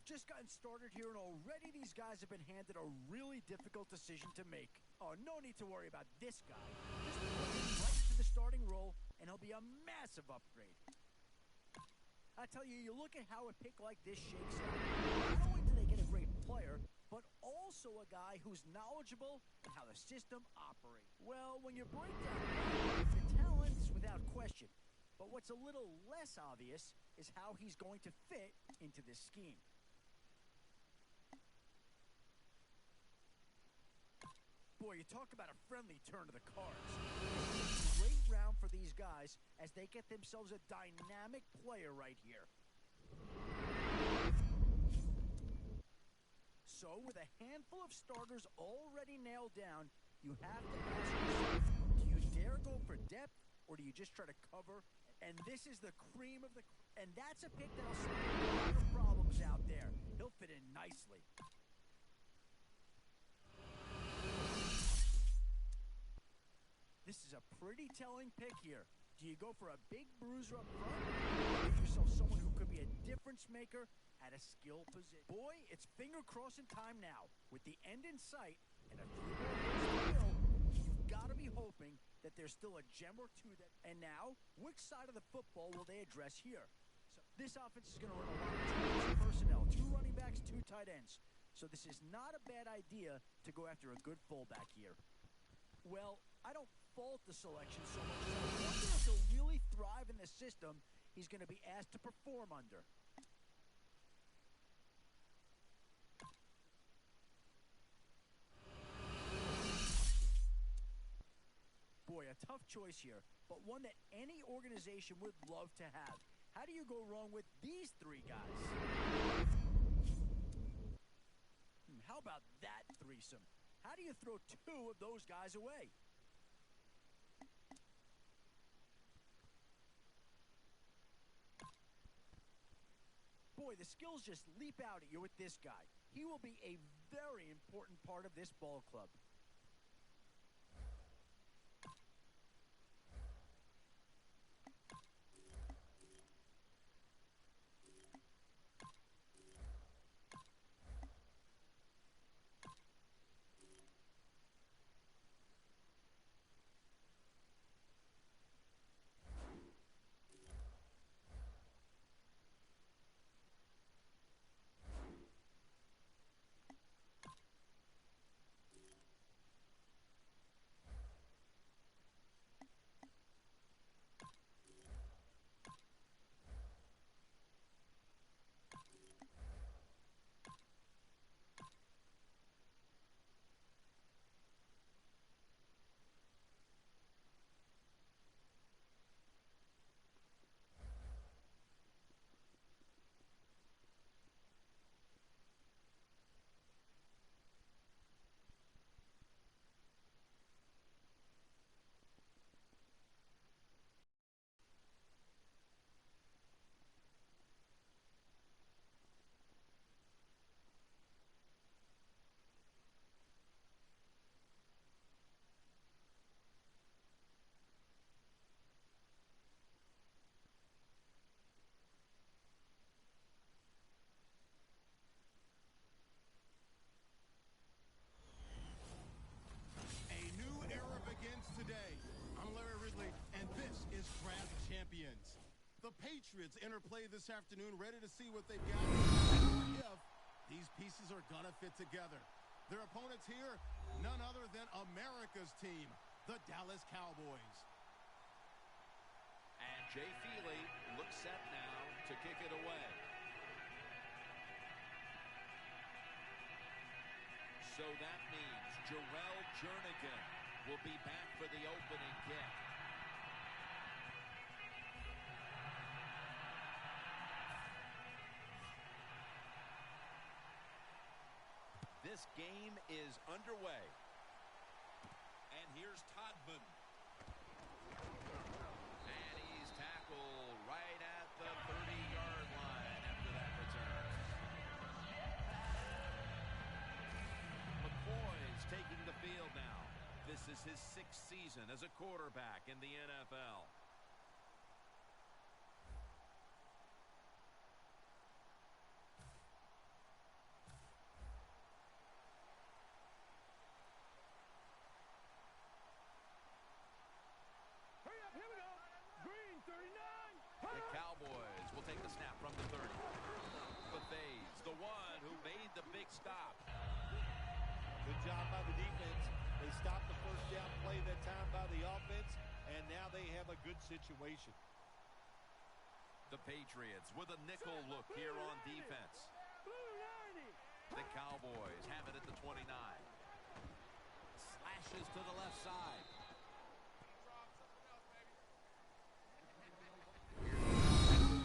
just gotten started here, and already these guys have been handed a really difficult decision to make. Oh, no need to worry about this guy. Just put him right into the starting role, and he'll be a massive upgrade. I tell you, you look at how a pick like this shakes out. Not only do they get a great player, but also a guy who's knowledgeable in how the system operates. Well, when you break down the talent's without question, but what's a little less obvious is how he's going to fit into this scheme. Boy, you talk about a friendly turn of the cards. This is a great round for these guys as they get themselves a dynamic player right here. So, with a handful of starters already nailed down, you have to ask yourself, do you dare go for depth, or do you just try to cover? And this is the cream of the... And that's a pick that'll solve a lot of problems out there. He'll fit in nicely. This is a pretty telling pick here. Do you go for a big bruiser up front, or get yourself someone who could be a difference maker at a skill position? Boy, it's finger crossing time now. With the end in sight and a few more holes to fill, you've got to be hoping that there's still a gem or two that... And now, which side of the football will they address here? So this offense is going to run a lot of 2 personnel, 2 running backs, 2 tight ends. So this is not a bad idea to go after a good fullback here. Well, I don't fault the selection so much as I wonder if he'll really thrive in the system he's going to be asked to perform under. Boy, a tough choice here, but one that any organization would love to have. How do you go wrong with these 3 guys? How about that threesome? How do you throw 2 of those guys away? Boy, the skills just leap out at you with this guy. He will be a very important part of this ball club. The Patriots interplay this afternoon, ready to see what they've got and if these pieces are going to fit together. Their opponents here, none other than America's team, the Dallas Cowboys. And Jay Feely looks set now to kick it away. So that means Jarrell Jernigan will be back for the opening kick. This game is underway. And here's Todman. And he's tackled right at the 30-yard line after that return. McCoy's taking the field now. This is his 6th season as a quarterback in the NFL. from the 30. Buffet's the one who made the big stop. Good job by the defense. They stopped the first down play that time by the offense, and now they have a good situation. The Patriots with a nickel look here on defense. The Cowboys have it at the 29. Slashes to the left side.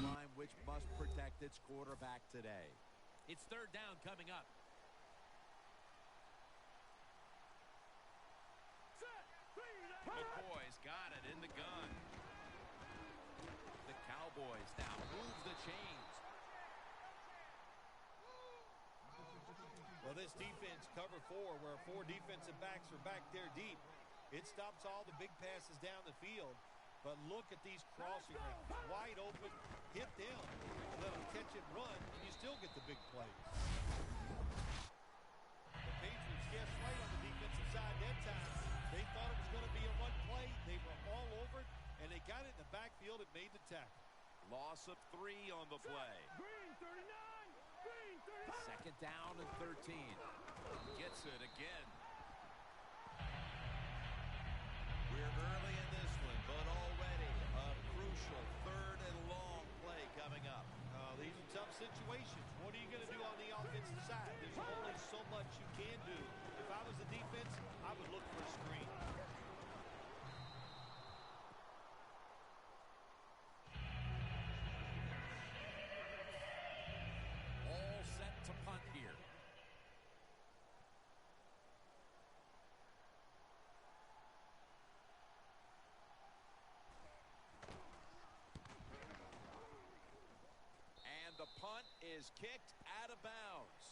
Line which must protect its quarterback today. It's third down coming up. McCoy's got it in the gun. The Cowboys now move the chains. Well, this defense cover 4, where 4 defensive backs are back there deep. It stops all the big passes down the field. But look at these crossing routes. Wide open, hit them, let them catch and run, and you still get the big plays. The Patriots guessed right on the defensive side that time. They thought it was going to be a run play. They were all over it, and they got it in the backfield and made the tackle. Loss of 3 on the play. Green 39. Green 39. Second down and 13. Gets it again. We're early in this one, but already a crucial third and long play coming up. These are tough situations. What are you going to do on the offensive side? There's only so much you can do. If I was the defense, I would look for a screen. All set to punt here. And the punt is kicked out of bounds.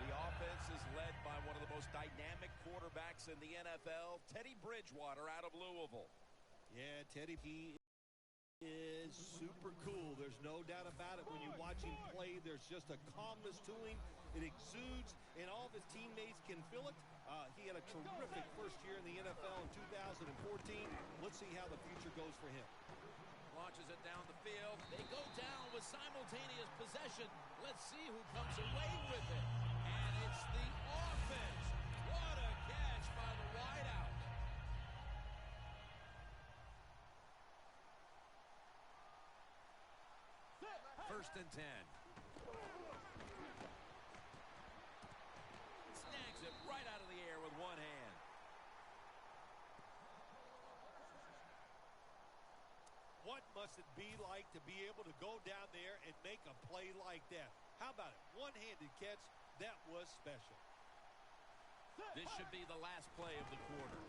The offense is led by one of the most dynamic quarterbacks in the NFL, Teddy Bridgewater out of Louisville. Yeah, Teddy, he is super cool. There's no doubt about it. When you watch him play, there's just a calmness to him. It exudes, and all of his teammates can feel it. He had a terrific first year in the NFL in 2014. Let's see how the future goes for him. Launches it down the field. They go down with simultaneous possession. Let's see who comes away with it. And it's the offense. What a catch by the wideout. First and 10. Snags it right out of the air with one hand. What must it be like to be able to go down there and make a play like that? How about it? One-handed catch. That was special. This should be the last play of the quarter.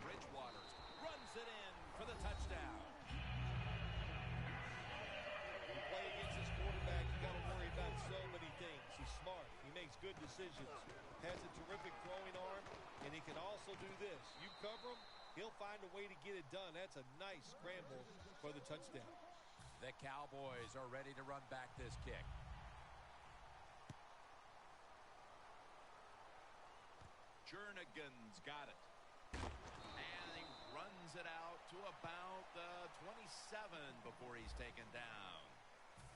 Bridgewater runs it in for the touchdown. When you play against this quarterback, you got to worry about so many things. He's smart. He makes good decisions. Has a terrific throwing arm, and he can also do this. You cover him, he'll find a way to get it done. That's a nice scramble for the touchdown. The Cowboys are ready to run back this kick. Jernigan's got it. And he runs it out to about the 27 before he's taken down.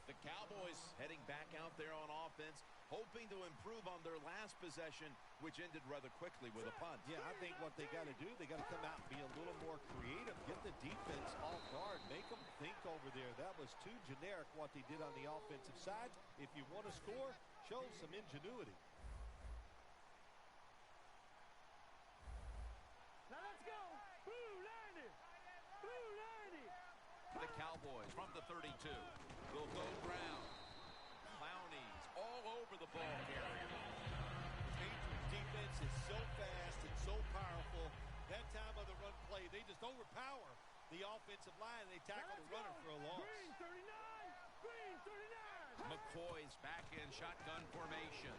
The Cowboys heading back out there on offense, hoping to improve on their last possession, which ended rather quickly with a punt. Yeah, I think what they got to do, they got to come out and be a little more creative, get the defense off guard, make them think over there. That was too generic what they did on the offensive side. If you want to score, show some ingenuity. Now let's go. Blue 90. Blue 90. The Cowboys from the 32 will go ground. Clowney's all over the ball carrier. The Patriots defense is so fast and so powerful. That time of the run play, they just overpower the offensive line. They tackle the runner for a loss. Green 39. Green 39. McCoy's back in shotgun formation.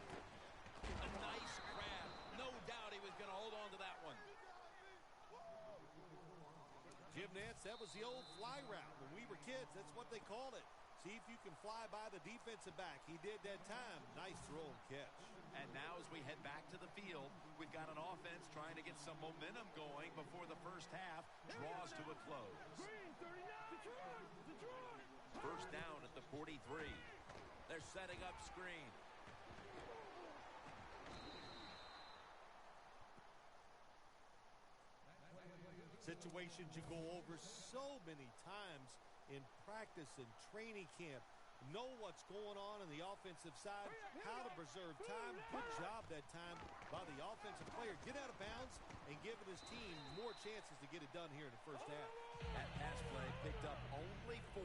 A nice grab. No doubt he was going to hold on to that one. Jim Nantz, that was the old fly route. When we were kids, that's what they called it. See if you can fly by the defensive back. He did that time. Nice throw and catch. And now as we head back to the field, we've got an offense trying to get some momentum going before the first half draws to a close. Green 39. First down at the 43. They're setting up screen. Situations you go over so many times in practice and training camp. Know what's going on the offensive side, how to preserve time. Good job that time by the offensive player. Get out of bounds and giving his team more chances to get it done here in the first half. That pass play picked up only 4.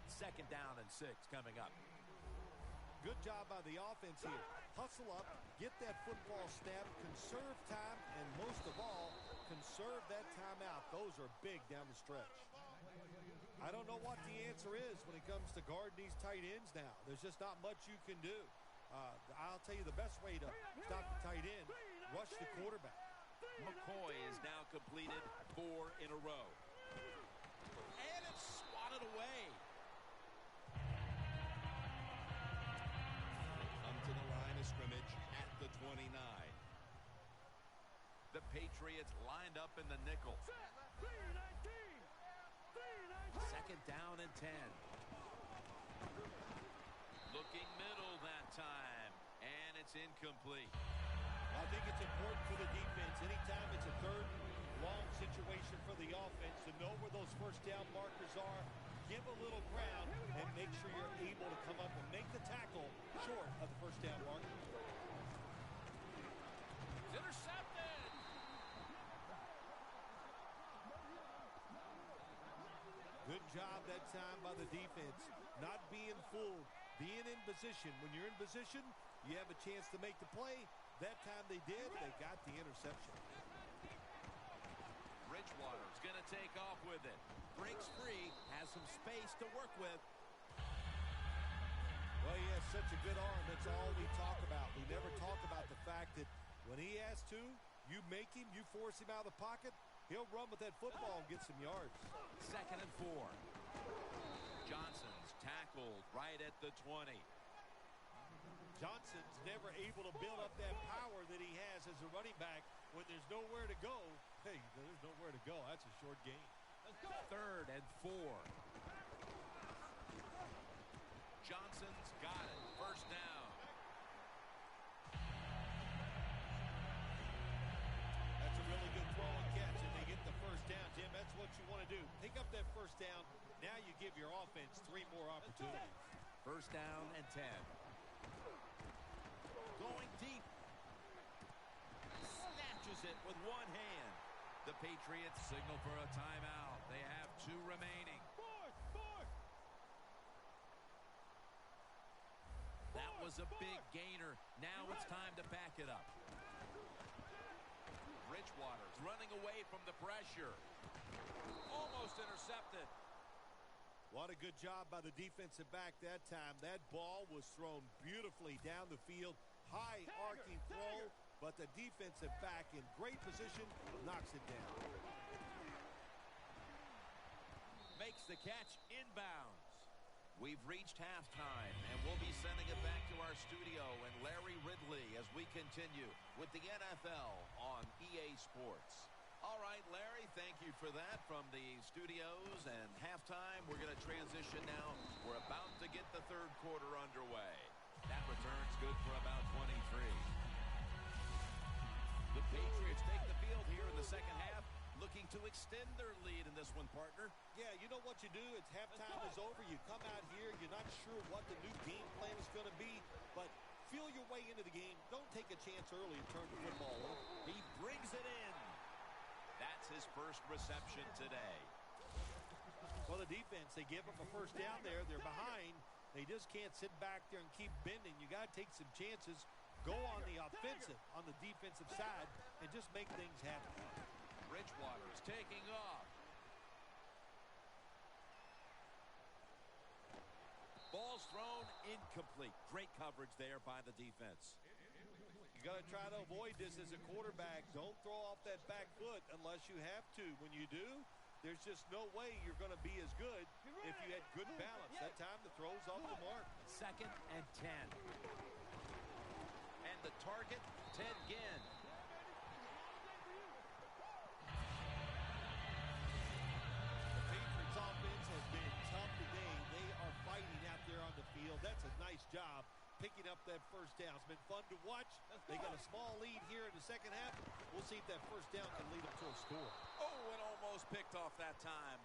Second down and 6 coming up. Good job by the offense here. Hustle up, get that football snap, conserve time, and most of all, conserve that timeout. Those are big down the stretch. I don't know what the answer is when it comes to guarding these tight ends now. There's just not much you can do. I'll tell you the best way to stop the tight end, rush the quarterback. McCoy is now completed 4 in a row. And it's swatted away. Come to the line of scrimmage at the 29. The Patriots lined up in the nickel. Second down and 10. Looking middle that time. And it's incomplete. I think it's important for the defense. Anytime it's a third long situation for the offense to know where those first down markers are, give a little ground, and make sure you're able to come up and make the tackle short of the first down marker. It's intercepted. Good job that time by the defense. Not being fooled, being in position. When you're in position, you have a chance to make the play. That time they did. They got the interception. Bridgewater's going to take off with it. Breaks free, has some space to work with. Well, he has such a good arm. That's all we talk about. We never talk about the fact that when he has to, you make him, you force him out of the pocket, he'll run with that football and get some yards. Second and 4. Johnson's tackled right at the 20. Johnson's never able to build up that power that he has as a running back when there's nowhere to go. Hey, there's nowhere to go. That's a short game. Third and 4. Johnson's got it. First down. That's a really good throw and catch, and they get the first down. Jim, that's what you want to do. Pick up that first down. Now you give your offense 3 more opportunities. First down and 10. Going deep. Snatches it with one hand. The Patriots signal for a timeout. They have 2 remaining. That was a big gainer. Now it's time to back it up. Bridgewater's running away from the pressure. Almost intercepted. What a good job by the defensive back that time. That ball was thrown beautifully down the field. High arcing throw, but the defensive back in great position knocks it down. Makes the catch inbounds. We've reached halftime, and we'll be sending it back to our studio and Larry Ridley as we continue with the NFL on EA Sports. All right, Larry, thank you for that from the studios. And halftime, we're going to transition now. We're about to get the third quarter underway. That return's good for about 23. The Patriots take the field here in the second half, looking to extend their lead in this one, partner. Yeah, you know what you do? It's halftime is over. You come out here. You're not sure what the new game plan is going to be, but feel your way into the game. Don't take a chance early and turn the football over. He brings it in. That's his first reception today. Well, the defense, they give them a first down there. They're behind. They just can't sit back there and keep bending. You got to take some chances. Go on the offensive, on the defensive side, and just make things happen. Bridgewater's taking off. Ball's thrown incomplete. Great coverage there by the defense. You got to try to avoid this as a quarterback. Don't throw off that back foot unless you have to. When you do, there's just no way you're going to be as good if you had good balance. That time the throw's off the mark. Second and 10. And the target, Ted Ginn. The Patriots offense has picking up that first down. It's been fun to watch. They got a small lead here in the second half. We'll see if that first down can lead them to a score. Oh, and almost picked off that time.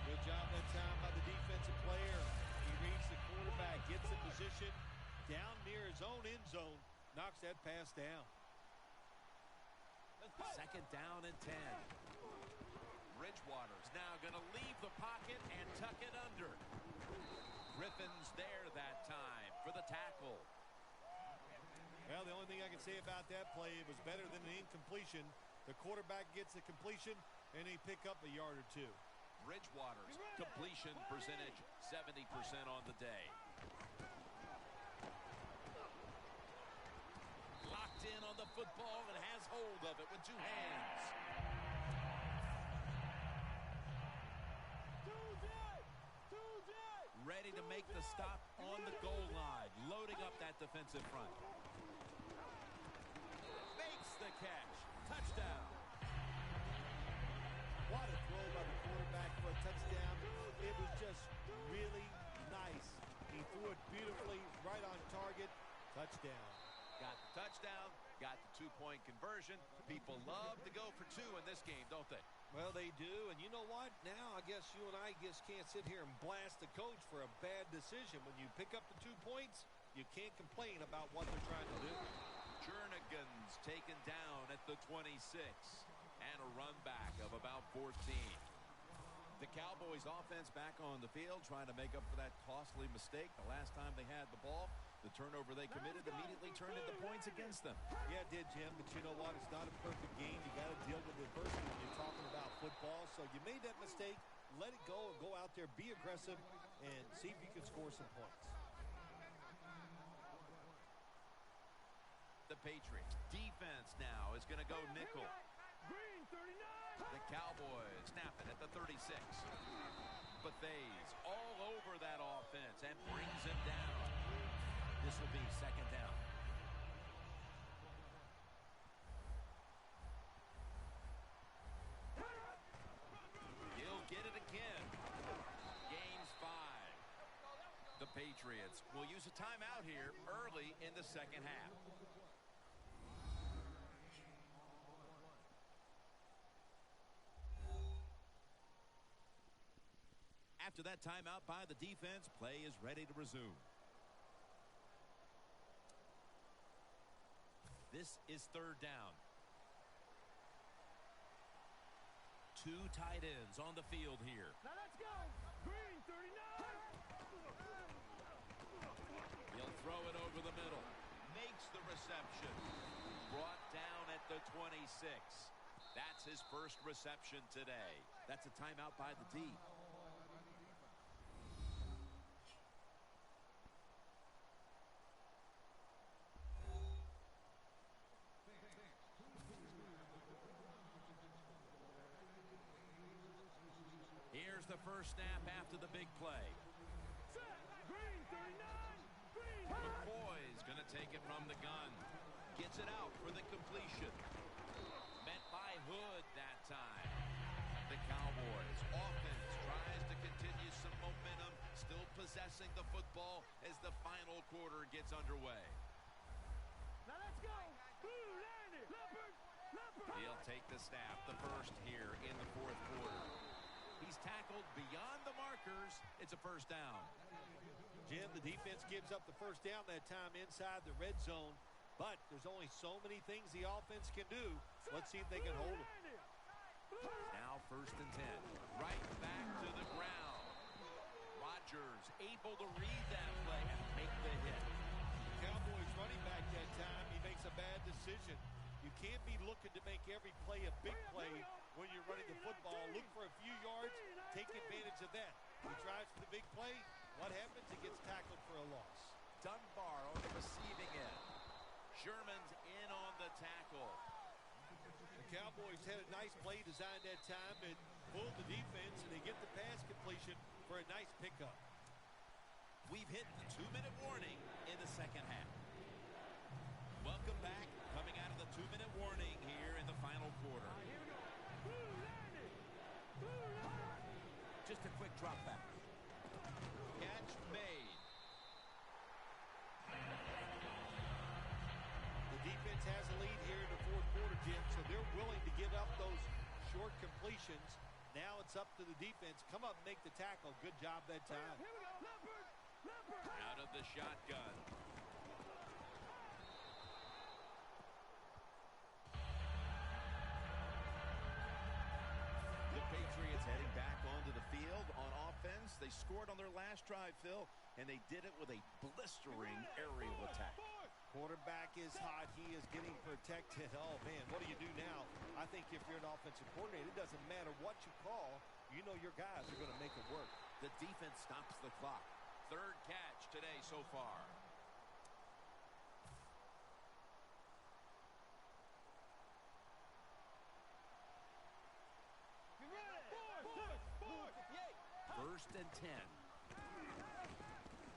Good job that time by the defensive player. He reads the quarterback, gets in position, down near his own end zone, knocks that pass down. Second down and 10. Bridgewater's now going to leave the pocket and tuck it under. Griffin's there that time for the tackle. Well, the only thing I can say about that play, it was better than an incompletion. The quarterback gets a completion, and they pick up a yard or two. Bridgewater's completion percentage 70% on the day. Locked in on the football and has hold of it with two hands. Ready to make the stop on the goal line, loading up that defensive front. Makes the catch. Touchdown. What a throw by the quarterback for a touchdown. It was just really nice. He threw it beautifully, right on target. Touchdown. Got the touchdown, got the two-point conversion. People love to go for two in this game, don't they? Well, they do, and you know what? Now I guess you and I just can't sit here and blast the coach for a bad decision. When you pick up the 2 points, you can't complain about what they're trying to do. Jernigan's taken down at the 26, and a run back of about 14. The Cowboys offense back on the field trying to make up for that costly mistake. The last time they had the ball, the turnover they committed immediately turned into points against them. Yeah, it did, Jim, but you know what? It's not a perfect game. You got to deal with adversity when you're talking about football. So you made that mistake. Let it go and go out there, be aggressive, and see if you can score some points. The Patriots defense now is going to go nickel. The Cowboys snap it at the 36. Bethays all over that offense and brings him down. This will be second down. He'll get it again. Gains 5. The Patriots will use a timeout here early in the second half. After that timeout by the defense, play is ready to resume. This is third down. 2 tight ends on the field here. Now let's go. Green 39. He'll throw it over the middle. Makes the reception. Brought down at the 26. That's his first reception today. That's a timeout by the D. Here's the first snap after the big play. Green 39. Green. McCoy's going to take it from the gun. Gets it out for the completion. Met by Hood that time. The Cowboys offense tries to continue some momentum, still possessing the football as the final quarter gets underway. Now let's go. Ooh, landed. Leopard. Leopard. He'll take the snap, the first here in the fourth quarter. He's tackled beyond the markers. It's a first down. Jim, the defense gives up the first down that time inside the red zone, but there's only so many things the offense can do. Let's see if they can hold it. Now first and 10. Right back to the ground. Rodgers able to read that play and make the hit. Cowboys running back that time, he makes a bad decision. You can't be looking to make every play a big play when you're running the football. Look for a few yards, take advantage of that. He tries for the big play. What happens? He gets tackled for a loss. Dunbar on the receiving end. Sherman's in on the tackle. The Cowboys had a nice play designed that time and pulled the defense, and they get the pass completion for a nice pickup. We've hit the 2-minute warning in the second half. Welcome back. Coming out of the 2-minute warning here in the final quarter. Here we go. Ooh, landed. Ooh, Just a quick drop back. Catch made. completions. Now it's up to the defense. Come up, make the tackle. Good job that time. Out of the shotgun. The Patriots heading back onto the field on offense. They scored on their last drive, Phil, and they did it with a blistering aerial attack. Quarterback is hot. He is getting protected. Oh, man, what do you do now? I think if you're an offensive coordinator, it doesn't matter what you call. You know your guys are going to make it work. The defense stops the clock. Third catch today so far. First and 10.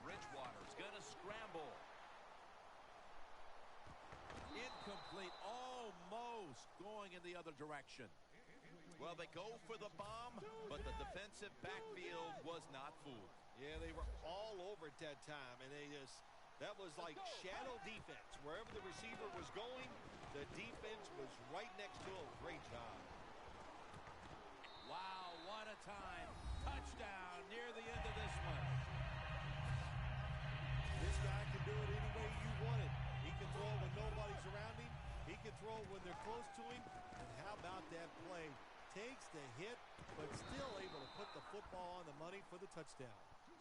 Bridgewater's going to scramble. Incomplete, almost going in the other direction. Well, they go for the bomb, but the defensive backfield was not fooled. Yeah, they were all over at that time, and that was like shadow defense. Wherever the receiver was going, the defense was right next to him. Great job. Wow, what a time. Touchdown near the end of this one. This guy can do it any way you want it. He can throw when nobody's around him. He can throw when they're close to him. And how about that play? Takes the hit, but still able to put the football on the money for the touchdown.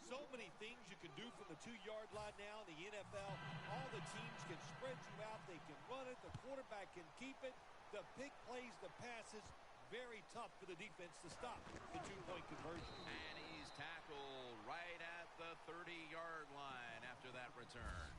So many things you can do from the 2-yard line now in the NFL. All the teams can spread you out. They can run it. The quarterback can keep it. The big plays, the passes, very tough for the defense to stop the 2-point conversion. And he's tackled right at the 30-yard line after that return.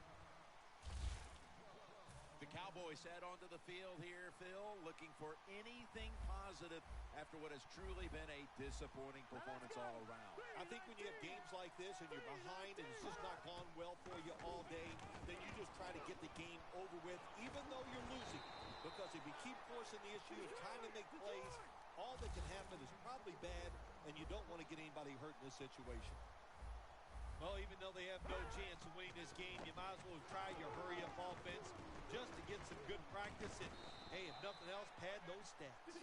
The Cowboys head onto the field here, Phil, looking for anything positive after what has truly been a disappointing performance all around. I think when you have games like this and you're behind and it's just not gone well for you all day, then you just try to get the game over with, even though you're losing. Because if you keep forcing the issue of trying to make plays, all that can happen is probably bad, and you don't want to get anybody hurt in this situation. Well, even though they have no chance of winning this game, you might as well try your hurry-up offense just to get some good practice. And, hey, if nothing else, pad those stats.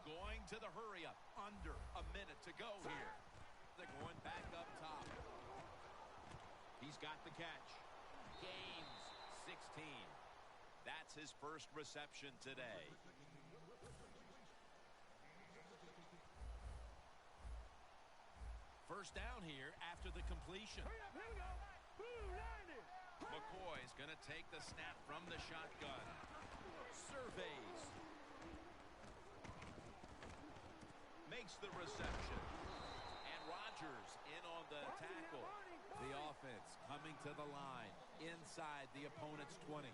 Going to the hurry-up. Under a minute to go here. They're going back up top. He's got the catch. Gains 16. That's his first reception today. First down here after the completion. McCoy's going to take the snap from the shotgun. Surveys. Makes the reception. And Rodgers in on the tackle. The offense coming to the line inside the opponent's 20.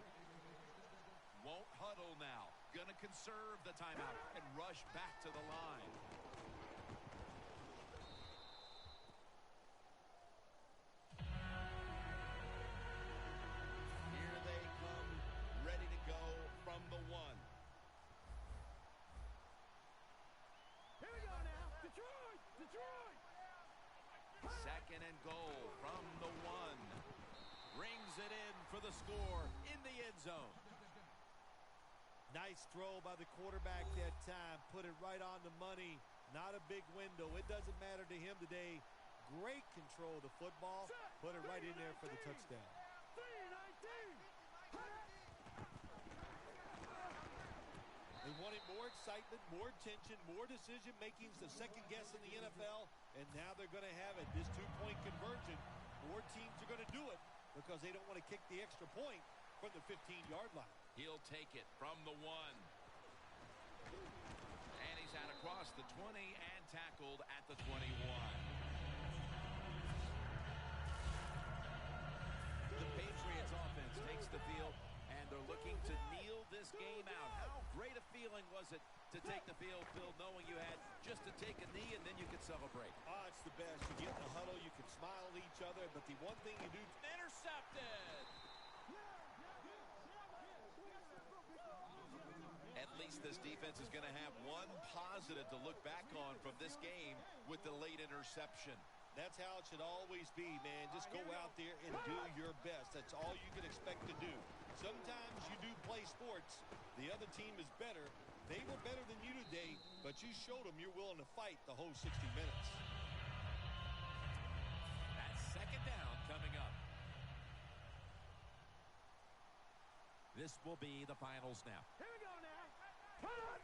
Won't huddle now. Going to conserve the timeout and rush back to the line. Here they come, ready to go from the 1. Here we go now. Detroit! Detroit! Second and goal from the 1. Rings it in for the score in the end zone. Nice throw by the quarterback that time. Put it right on the money. Not a big window. It doesn't matter to him today. Great control of the football. Put it right in there for the touchdown. They wanted more excitement, more tension, more decision-making. The second guess in the NFL. And now they're going to have it. This 2-point conversion. More teams are going to do it because they don't want to kick the extra point from the 15-yard line. He'll take it from the 1. And he's out across the 20 and tackled at the 21. The Patriots offense takes the field, and they're looking to kneel this game out. How great a feeling was it to take the field, Phil, knowing you had just to take a knee and then you could celebrate? Oh, it's the best. You get in the huddle, you can smile at each other, but the one thing you do... Intercepted! At least this defense is going to have one positive to look back on from this game with the late interception. That's how it should always be, man. Just go out there and do your best. That's all you can expect to do. Sometimes you do play sports. The other team is better. They were better than you today, but you showed them you're willing to fight the whole 60 minutes. That's second down coming up. This will be the final snap. Here we go now. Come on.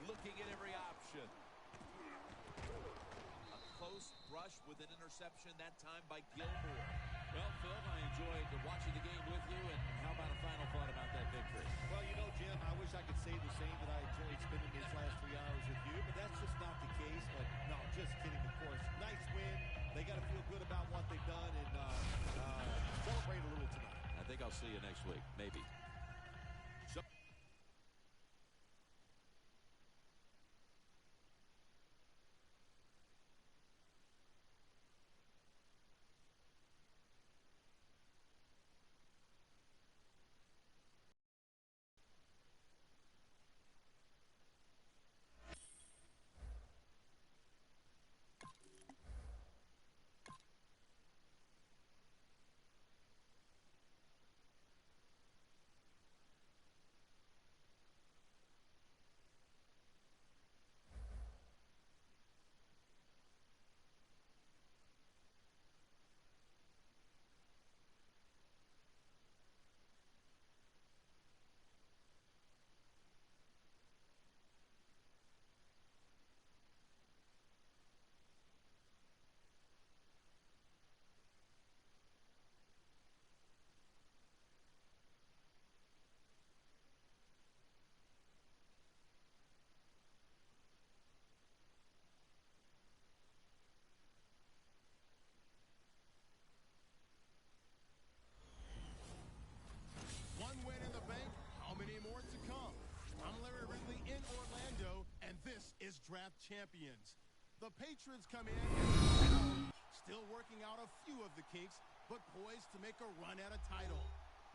Looking at every option. A close brush with an interception that time by Gilmore. Well, Phil, I enjoyed watching the game with you, and how about a final thought about that victory? Well, you know, Jim, I wish I could say the same, that I enjoyed spending these last 3 hours with you, but that's just not the case. But no, just kidding, of course. Nice win. They got to feel good about what they've done and celebrate a little tonight. I think I'll see you next week, maybe. So One win in the bank. How many more to come? I'm Larry Ridley in Orlando, and this is Draft Champions. The Patriots come in and still working out a few of the kinks, but poised to make a run at a title.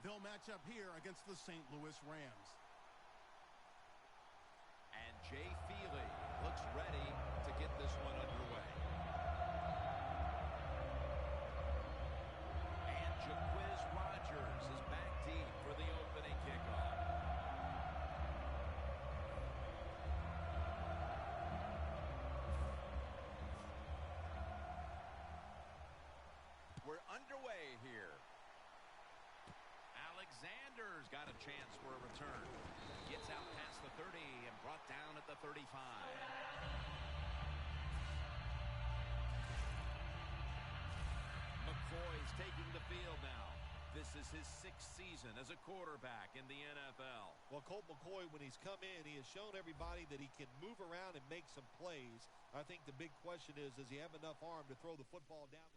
They'll match up here against the St. Louis Rams. and Jay Feely looks ready to get this one underway. And Jaquiz Rogers is back deep for the opening kickoff. We're underway here. Alexander's got a chance for a return. Gets out past the 30 and brought down at the 35. McCoy's taking the field now. This is his 6th season as a quarterback in the NFL. Well, Colt McCoy, when he's come in, he has shown everybody that he can move around and make some plays. I think the big question is, does he have enough arm to throw the football down?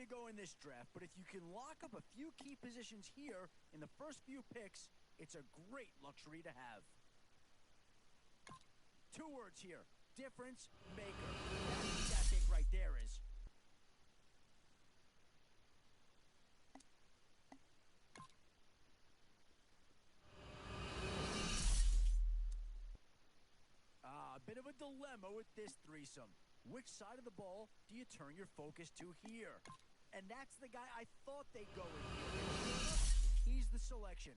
go in this draft, but if you can lock up a few key positions here in the first few picks, it's a great luxury to have. 2 words here. Difference maker. That's what that pick right there is. A bit of a dilemma with this threesome. Which side of the ball do you turn your focus to here? And that's the guy I thought they'd go with here. And sure enough, he's the selection.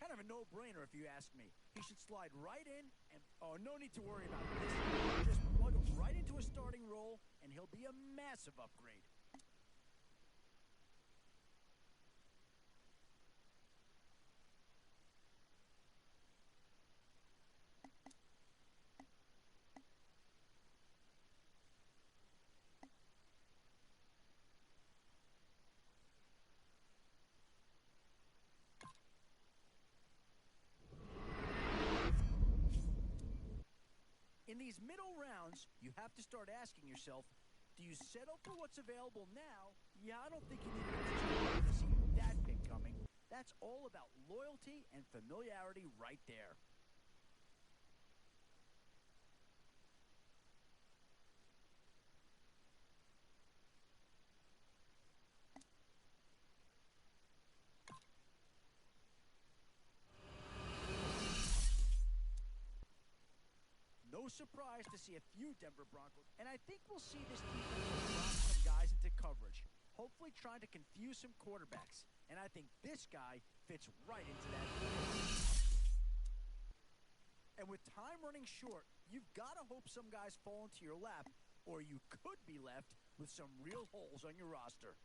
Kind of a no-brainer if you ask me. He should slide right in and, oh, no need to worry about this. Just plug him right into a starting role and he'll be a massive upgrade. In these middle rounds, you have to start asking yourself, do you settle for what's available now? Yeah, I don't think you need to see that pick coming. That's all about loyalty and familiarity right there. No surprise to see a few Denver Broncos, and I think we'll see this defense drop some guys into coverage, hopefully trying to confuse some quarterbacks, and I think this guy fits right into that plan. And with time running short, you've got to hope some guys fall into your lap, or you could be left with some real holes on your roster.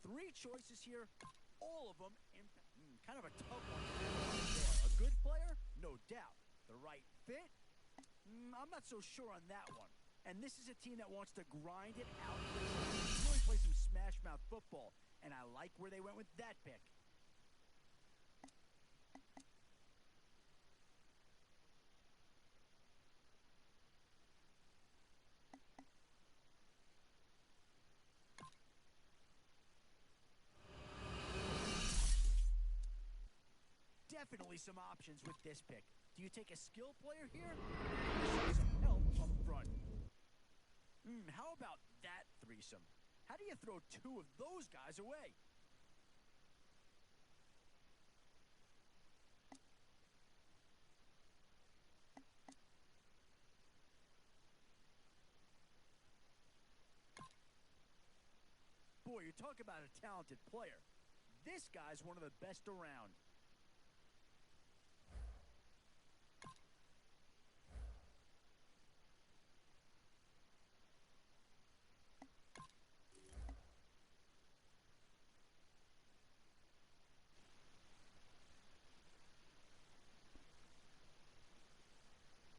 Three choices here, all of them kind of a tough one to analyze there. A good player? No doubt. The right fit? I'm not so sure on that one. And this is a team that wants to grind it out, really play some smash-mouth football. And I like where they went with that pick. Definitely some options with this pick. Do you take a skill player here? Or some help up front? How about that threesome? How do you throw 2 of those guys away? Boy, you talk about a talented player. This guy's one of the best around.